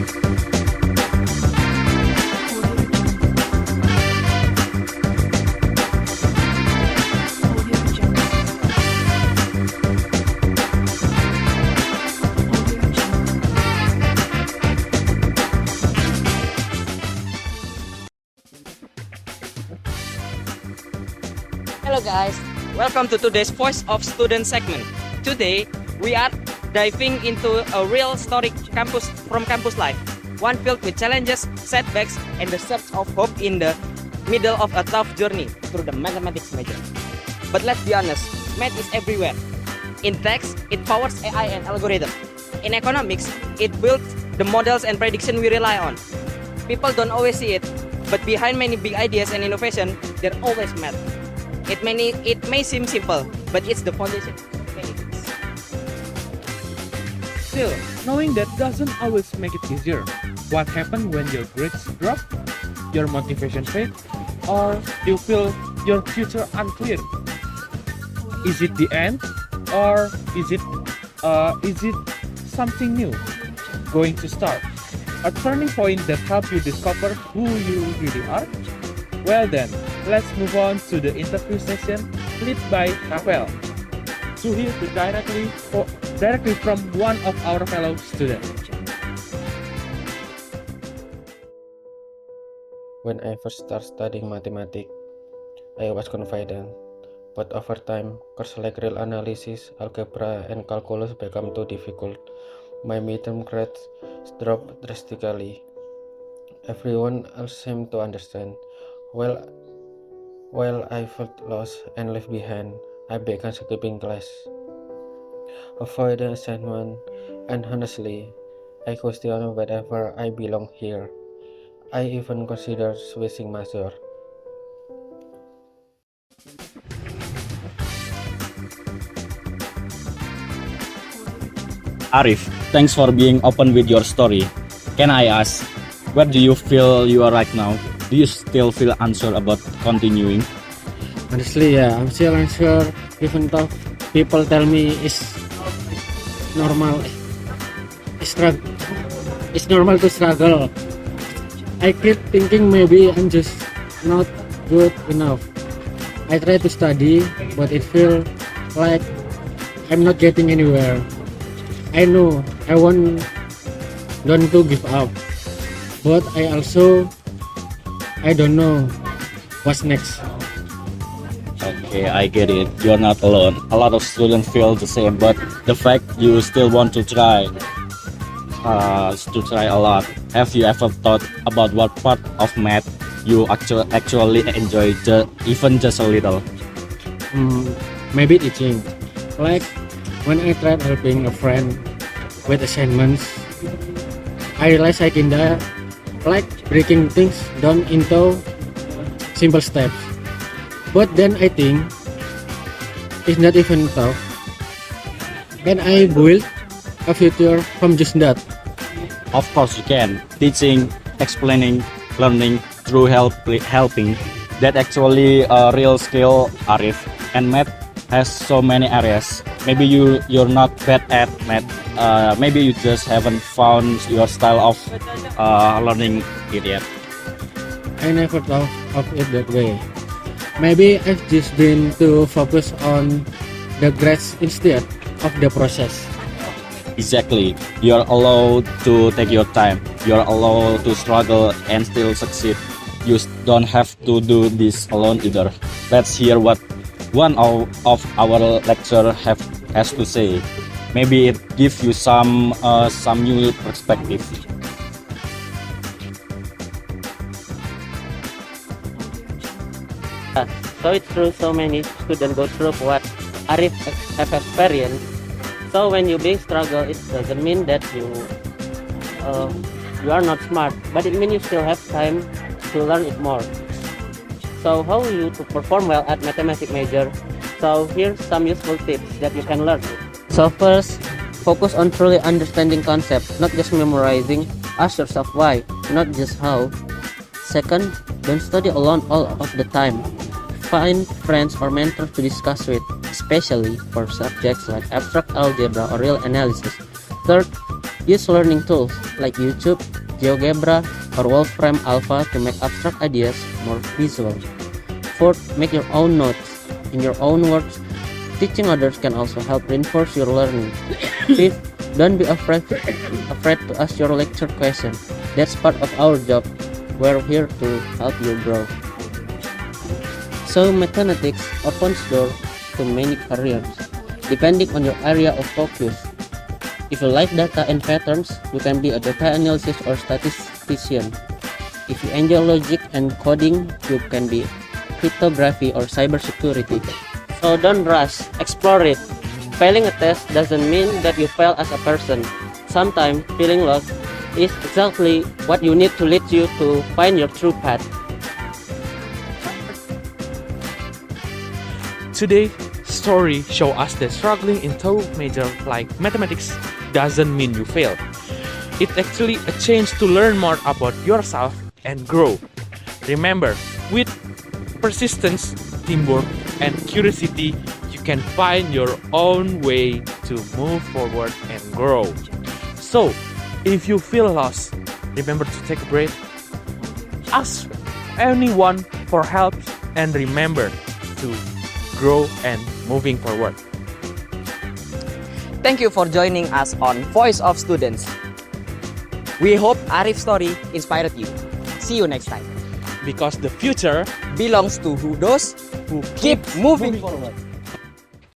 Hello guys, welcome to today's Voice of Student segment. Today, we are diving into a real story from campus life. One filled with challenges, setbacks, and the search of hope in the middle of a tough journey through the mathematics major. But let's be honest, math is everywhere. In text, it powers AI and algorithm. In economics, it builds the models and prediction we rely on. People don't always see it, but behind many big ideas and innovation, there's always math. It may seem simple, but it's the foundation of many things. Still, knowing that doesn't always make it easier. What happens when your grades drop, your motivation fades, or you feel your future unclear? Is it the end, or is it something new going to start? A turning point that helps you discover who you really are? Well then, let's move on to the interview session led by Rafael. To hear directly from one of our fellow students. When I first started studying mathematics, I was confident, but over time, courses like real analysis, algebra, and calculus become too difficult. My midterm grades dropped drastically. Everyone else seemed to understand. While I felt lost and left behind, I began skipping class, avoiding assignment, and honestly, I questioned whether I belong here. I even considered switching major. Arif, thanks for being open with your story. Can I ask, where do you feel you are right now? Do you still feel unsure about continuing? Honestly, yeah, I'm still unsure, even though people tell me it's normal. It's normal to struggle. I keep thinking maybe I'm just not good enough. I try to study, but it feels like I'm not getting anywhere. I know I don't to give up, but I don't know what's next. Okay, I get it. You're not alone. A lot of students feel the same, but the fact you still want to try a lot. Have you ever thought about what part of math you actually enjoy, even just a little? Maybe teaching. Like when I tried helping a friend with assignments, I realized I kinda like breaking things down into simple steps. But then I think it's not even tough. Can I build a future from just that? Of course you can. Teaching, explaining, learning through helping. That actually a real skill, Arif. And math has so many areas. Maybe you're not bad at math. Maybe you just haven't found your style of learning it yet. I never thought of it that way. Maybe I've just been too focused on the grades instead of the process. Exactly. You're allowed to take your time. You're allowed to struggle and still succeed. You don't have to do this alone either. Let's hear what one of our lecturer has to say. Maybe it gives you some new perspective. So it's true, so many students go through what Arif have experienced. So when you big struggle, it doesn't mean that you are not smart, but it means you still have time to learn it more. So how you to perform well at mathematics major? So here's some useful tips that you can learn. So first, focus on truly understanding concepts, not just memorizing. Ask yourself why, not just how. Second, don't study alone all of the time. Find friends or mentors to discuss with, especially for subjects like abstract algebra or real analysis. Third, Use learning tools like YouTube, GeoGebra, or Wolfram Alpha to make abstract ideas more visual. Fourth, make your own notes. In your own words, teaching others can also help reinforce your learning. Fifth, don't be afraid to ask your lecture question. That's part of our job. We're here to help you grow. So mathematics opens doors to many careers, depending on your area of focus. If you like data and patterns, you can be a data analyst or statistician. If you enjoy logic and coding, you can be cryptography or cybersecurity. So don't rush, explore it. Failing a test doesn't mean that you fail as a person. Sometimes feeling lost is exactly what you need to lead you to find your true path. Today's story show us that struggling in two major like mathematics doesn't mean you fail. It's actually a chance to learn more about yourself and grow. Remember, with persistence, teamwork, and curiosity, you can find your own way to move forward and grow. So, if you feel lost, remember to take a breath, ask anyone for help, and remember to grow and moving forward. Thank you for joining us on Voice of Students. We hope Arif's story inspired you. See you next time. Because the future Belongs to those who keep moving forward.